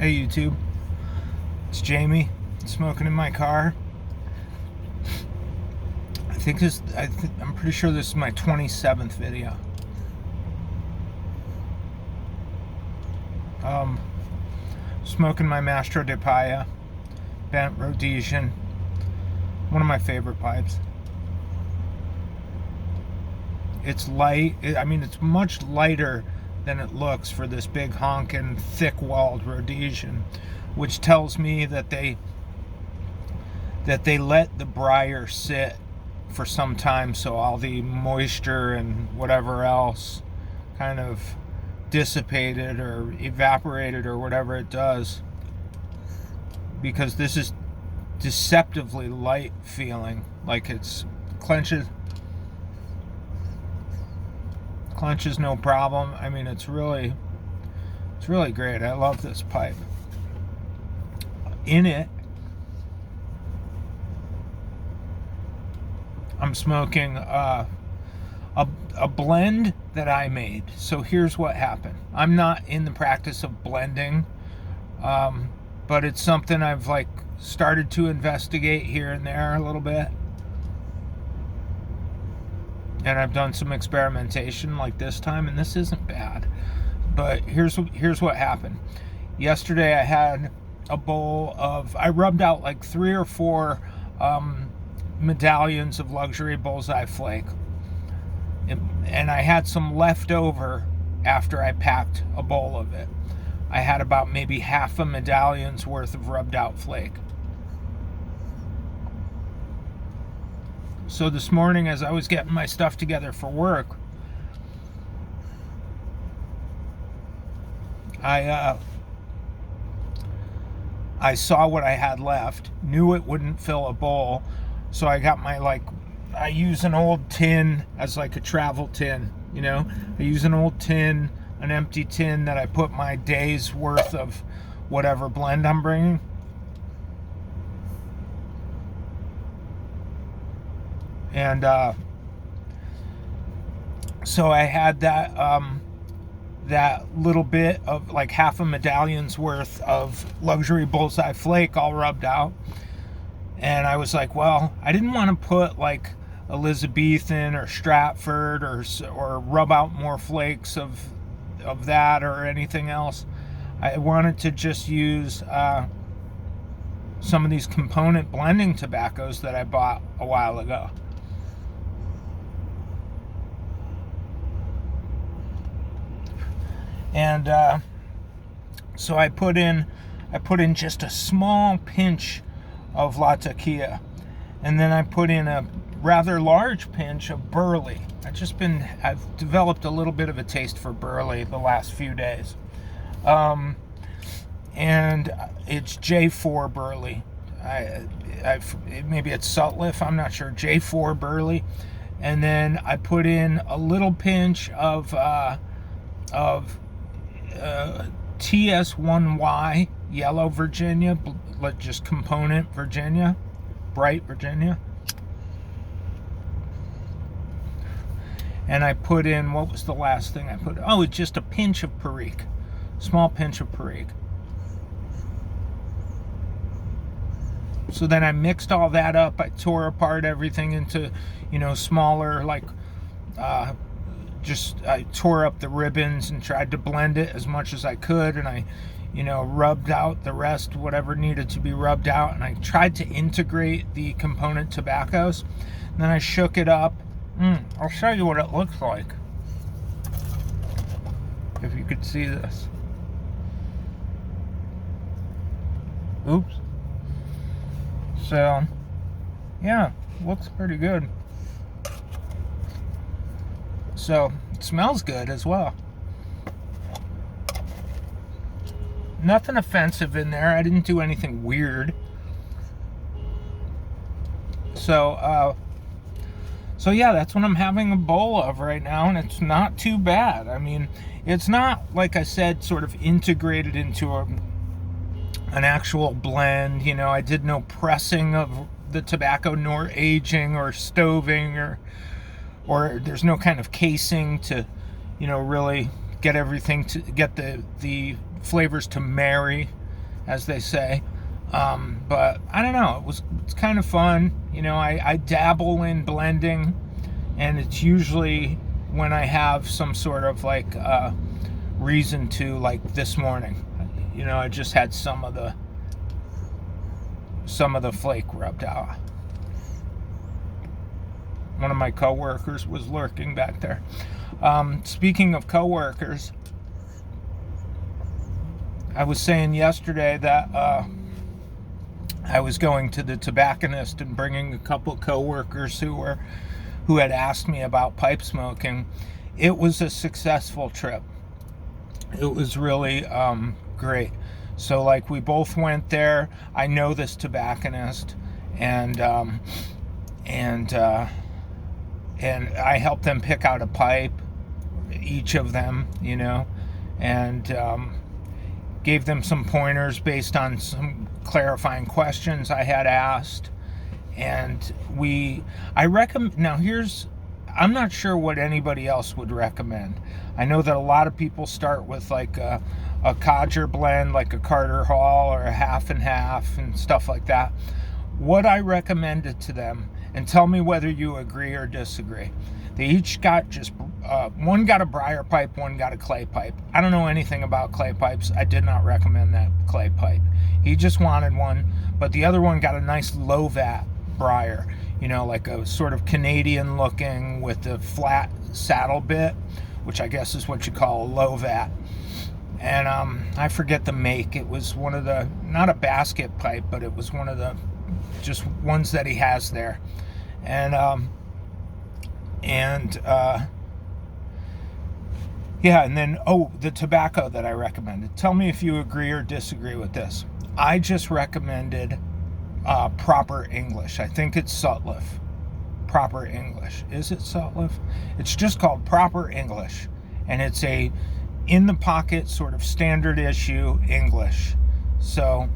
Hey YouTube, it's Jamie, smoking in my car. I'm pretty sure this is my 27th video. Smoking my Mastro de Paja, bent Rhodesian, one of my favorite pipes. It's light, it's much lighter than it looks for this big honkin' thick-walled Rhodesian, which tells me that they let the briar sit for some time, so all the moisture and whatever else kind of dissipated or evaporated or whatever it does, because this is deceptively light feeling, like it's clenches no problem. It's really great. I love this pipe. In it, I'm smoking a blend that I made. So here's what happened. I'm not in the practice of blending, but it's something I've started to investigate here and there a little bit. And I've done some experimentation like this time, and this isn't bad. But here's what happened. Yesterday I had a bowl of, I rubbed out 3 or 4 medallions of luxury bullseye flake. And I had some left over after I packed a bowl of it. I had about maybe half a medallion's worth of rubbed out flake. So this morning, as I was getting my stuff together for work, I saw what I had left, knew it wouldn't fill a bowl, so I got my, I use an old tin as a travel tin, I use an old tin, an empty tin that I put my day's worth of whatever blend I'm bringing. And so I had that little bit of half a medallion's worth of luxury bullseye flake all rubbed out. And I was like, well, I didn't want to put Elizabethan or Stratford or rub out more flakes of that or anything else. I wanted to just use some of these component blending tobaccos that I bought a while ago. And so I put in just a small pinch of Latakia, and then I put in a rather large pinch of burley. I've developed a little bit of a taste for burley the last few days, and it's J4 burley. Maybe it's Sutliff, I'm not sure. J4 burley, and then I put in a little pinch of TS1Y yellow Virginia, just component Virginia, bright Virginia. And I put in, what was the last thing I put? Oh, it's just a pinch of Perique, small pinch of Perique. So then I mixed all that up. I tore apart everything into, smaller, I tore up the ribbons and tried to blend it as much as I could, and I, rubbed out the rest, whatever needed to be rubbed out, and I tried to integrate the component tobaccos. And then I shook it up. I'll show you what it looks like, if you could see this. Oops. So, yeah, looks pretty good. So, it smells good as well. Nothing offensive in there. I didn't do anything weird. So yeah, that's what I'm having a bowl of right now, and it's not too bad. It's not, like I said, sort of integrated into an actual blend. I did no pressing of the tobacco, nor aging or stoving, or there's no kind of casing to, really get everything to get the flavors to marry. as they say. But I don't know, it's kind of fun. I dabble in blending, and it's usually when I have some sort of like reason to, like this morning. I just had some of the flake rubbed out. One of my coworkers was lurking back there. Speaking of coworkers, I was saying yesterday that I was going to the tobacconist and bringing a couple coworkers who had asked me about pipe smoking. It was a successful trip. It was really great. So like we both went there. I know this tobacconist, and I helped them pick out a pipe, each of them, and gave them some pointers based on some clarifying questions I had asked. And I recommend, now I'm not sure what anybody else would recommend. I know that a lot of people start with like a codger blend, like a Carter Hall or a half and half and stuff like that. What I recommended to them, and tell me whether you agree or disagree. They each got one got a briar pipe, one got a clay pipe. I don't know anything about clay pipes. I did not recommend that clay pipe. He just wanted one, but the other one got a nice low vat briar, like a sort of Canadian looking with the flat saddle bit, which I guess is what you call a low vat. And I forget the make. It was one of the, not a basket pipe, but it was one of the just ones that he has there. And then the tobacco that I recommended. Tell me if you agree or disagree with this. I just recommended Proper English. I think it's Sutliff. Proper English. Is it Sutliff? It's just called Proper English, and it's a in the pocket sort of standard issue English. So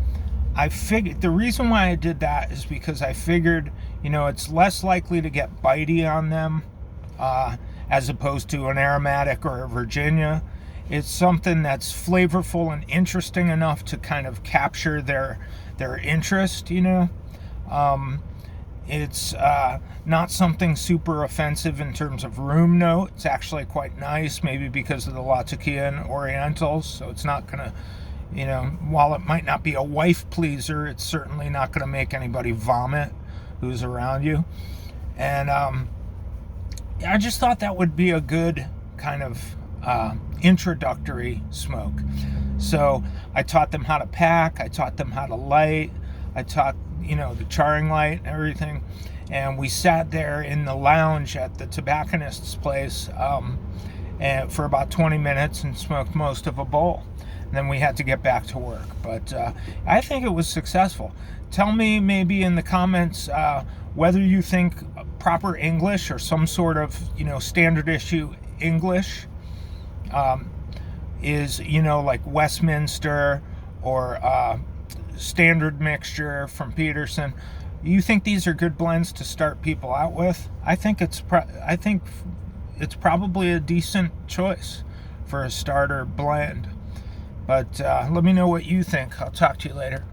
I figured the reason why I did that is because I figured, it's less likely to get bitey on them as opposed to an aromatic or a Virginia. It's something that's flavorful and interesting enough to kind of capture their interest, It's not something super offensive in terms of room note. It's actually quite nice, maybe because of the Latakia and Orientals. So it's not going to, while it might not be a wife pleaser, it's certainly not going to make anybody vomit who's around you. And I just thought that would be a good kind of introductory smoke. So I taught them how to pack. I taught them how to light. I taught, the charring light and everything. And we sat there in the lounge at the tobacconist's place and for about 20 minutes and smoked most of a bowl. And then we had to get back to work. But I think it was successful. Tell me maybe in the comments whether you think Proper English or some sort of, standard issue English is, like Westminster or standard mixture from Peterson. You think these are good blends to start people out with? I think it's probably a decent choice for a starter blend. But let me know what you think. I'll talk to you later.